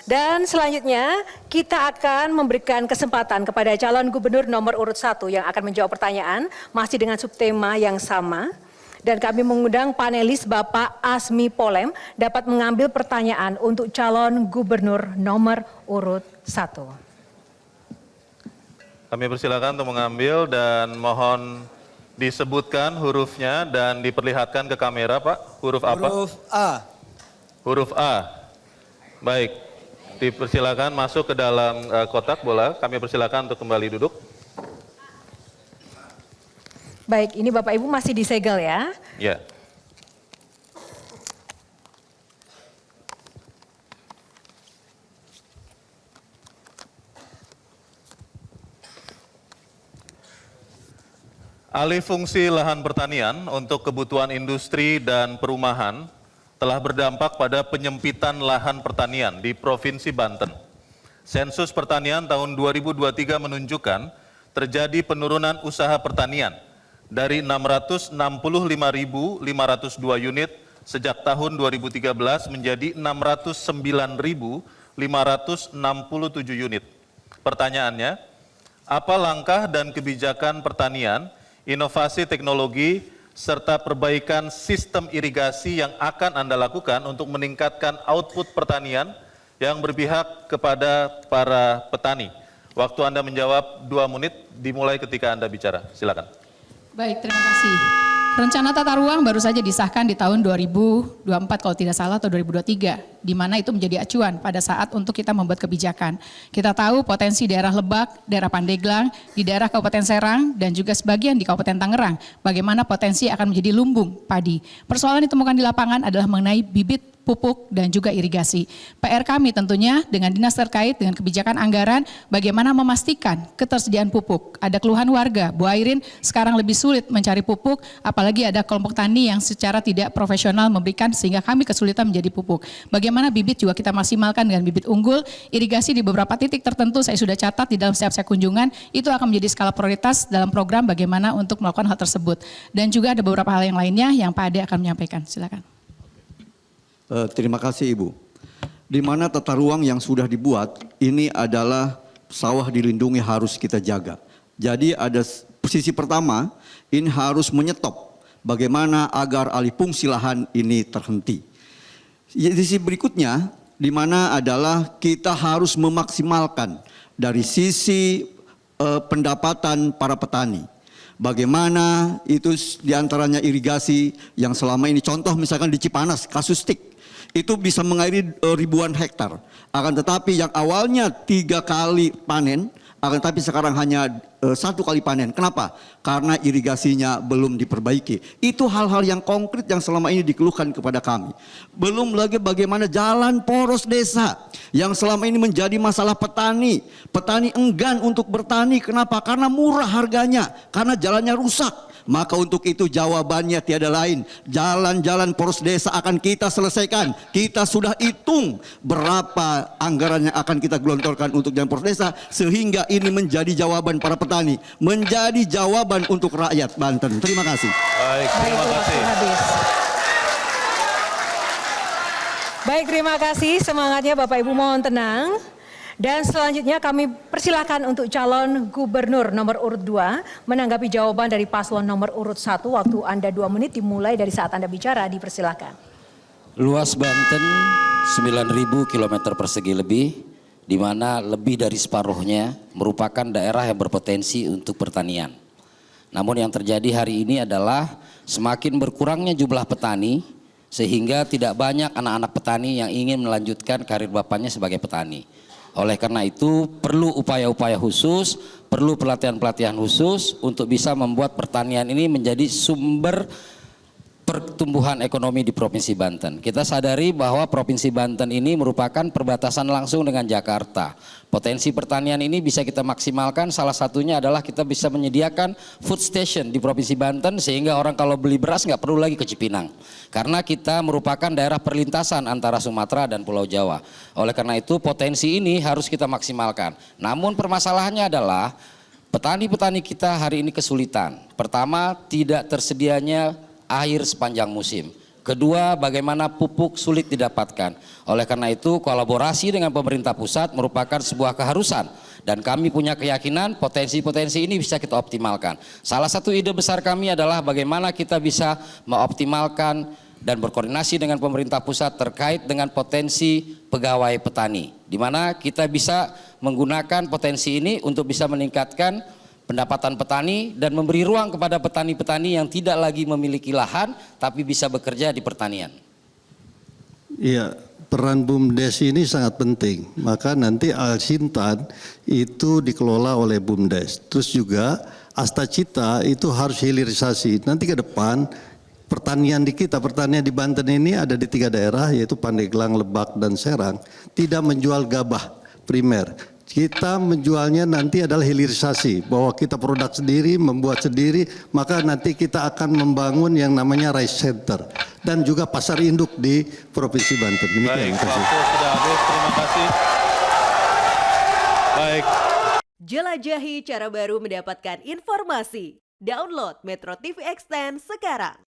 Dan selanjutnya kita akan memberikan kesempatan kepada calon gubernur nomor urut 1 yang akan menjawab pertanyaan masih dengan subtema yang sama. Dan kami mengundang panelis Bapak Asmi Polem dapat mengambil pertanyaan untuk calon gubernur nomor urut 1. Kami persilakan untuk mengambil dan mohon disebutkan hurufnya dan diperlihatkan ke kamera, Pak. Huruf apa? Huruf A. Huruf A. Baik, dipersilakan masuk ke dalam kotak bola. Kami persilakan untuk kembali duduk. Baik, ini Bapak Ibu masih disegel ya. Ya. Alih fungsi lahan pertanian untuk kebutuhan industri dan perumahan telah berdampak pada penyempitan lahan pertanian di Provinsi Banten. Sensus pertanian tahun 2023 menunjukkan terjadi penurunan usaha pertanian dari 665.502 unit sejak tahun 2013 menjadi 609.567 unit. Pertanyaannya, apa langkah dan kebijakan pertanian, inovasi teknologi, serta perbaikan sistem irigasi yang akan Anda lakukan untuk meningkatkan output pertanian yang berpihak kepada para petani? Waktu Anda menjawab 2 menit dimulai ketika Anda bicara. Silakan. Baik, terima kasih. Rencana tata ruang baru saja disahkan di tahun 2024 kalau tidak salah atau 2023, di mana itu menjadi acuan pada saat untuk kita membuat kebijakan. Kita tahu potensi daerah Lebak, daerah Pandeglang, di daerah Kabupaten Serang, dan juga sebagian di Kabupaten Tangerang, bagaimana potensi akan menjadi lumbung padi. Persoalan ditemukan di lapangan adalah mengenai bibit, pupuk, dan juga irigasi. PR kami tentunya dengan dinas terkait dengan kebijakan anggaran bagaimana memastikan ketersediaan pupuk. Ada keluhan warga, Bu Airin sekarang lebih sulit mencari pupuk, apalagi ada kelompok tani yang secara tidak profesional memberikan sehingga kami kesulitan menjadi pupuk. Bagaimana bibit juga kita maksimalkan dengan bibit unggul, irigasi di beberapa titik tertentu saya sudah catat di dalam setiap kunjungan, itu akan menjadi skala prioritas dalam program bagaimana untuk melakukan hal tersebut. Dan juga ada beberapa hal yang lainnya yang Pak Ade akan menyampaikan. Silakan. Terima kasih Ibu. Di mana tata ruang yang sudah dibuat ini adalah sawah dilindungi harus kita jaga. Jadi ada sisi pertama ini harus menyetop bagaimana agar alih fungsi lahan ini terhenti. Sisi berikutnya di mana adalah kita harus memaksimalkan dari sisi pendapatan para petani. Bagaimana itu diantaranya irigasi yang selama ini contoh misalkan di Cipanas kasus tik. Itu bisa mengairi ribuan hektar. Akan tetapi yang awalnya 3 kali panen, akan tetapi sekarang hanya 1 kali panen. Kenapa? Karena irigasinya belum diperbaiki. Itu hal-hal yang konkret yang selama ini dikeluhkan kepada kami. Belum lagi bagaimana jalan poros desa yang selama ini menjadi masalah petani. Petani enggan untuk bertani. Kenapa? Karena murah harganya, karena jalannya rusak. Maka untuk itu jawabannya tiada lain. Jalan-jalan poros desa akan kita selesaikan. Kita sudah hitung berapa anggaran yang akan kita gelontorkan untuk jalan poros desa. Sehingga ini menjadi jawaban para petani. Menjadi jawaban untuk rakyat Banten. Terima kasih. Baik, terima kasih. Baik, terima kasih. Semangatnya Bapak Ibu mohon tenang. Dan selanjutnya kami persilahkan untuk calon gubernur nomor urut 2 menanggapi jawaban dari paslon nomor urut 1. Waktu Anda 2 menit dimulai dari saat Anda bicara, dipersilakan. Luas Banten 9.000 km persegi lebih, di mana lebih dari separuhnya merupakan daerah yang berpotensi untuk pertanian. Namun yang terjadi hari ini adalah semakin berkurangnya jumlah petani, sehingga tidak banyak anak-anak petani yang ingin melanjutkan karir bapaknya sebagai petani. Oleh karena itu perlu upaya-upaya khusus, perlu pelatihan-pelatihan khusus untuk bisa membuat pertanian ini menjadi sumber pertumbuhan ekonomi di Provinsi Banten. Kita sadari bahwa Provinsi Banten ini merupakan perbatasan langsung dengan Jakarta. Potensi pertanian ini bisa kita maksimalkan, salah satunya adalah kita bisa menyediakan food station di Provinsi Banten sehingga orang kalau beli beras nggak perlu lagi ke Cipinang. Karena kita merupakan daerah perlintasan antara Sumatera dan Pulau Jawa. Oleh karena itu potensi ini harus kita maksimalkan. Namun permasalahannya adalah petani-petani kita hari ini kesulitan. Pertama, tidak tersedianya air sepanjang musim. Kedua, bagaimana pupuk sulit didapatkan. Oleh karena itu, kolaborasi dengan pemerintah pusat merupakan sebuah keharusan. Dan kami punya keyakinan potensi-potensi ini bisa kita optimalkan. Salah satu ide besar kami adalah bagaimana kita bisa mengoptimalkan dan berkoordinasi dengan pemerintah pusat terkait dengan potensi pegawai petani, di mana kita bisa menggunakan potensi ini untuk bisa meningkatkan pendapatan petani dan memberi ruang kepada petani-petani yang tidak lagi memiliki lahan tapi bisa bekerja di pertanian. Iya, peran BUMDes ini sangat penting. Maka nanti Al-Sintan itu dikelola oleh BUMDes. Terus juga Astacita itu harus hilirisasi. Nanti ke depan pertanian di kita, pertanian di Banten ini ada di 3 daerah yaitu Pandeglang, Lebak, dan Serang. Tidak menjual gabah primer. Kita menjualnya nanti adalah hilirisasi, bahwa kita produk sendiri, membuat sendiri, maka nanti kita akan membangun yang namanya rice center dan juga pasar induk di Provinsi Banten. Baik, Demikian, terima kasih. waktu sudah habis, terima kasih. Baik. Jelajahi cara baru mendapatkan informasi. Download Metro TV Extend sekarang.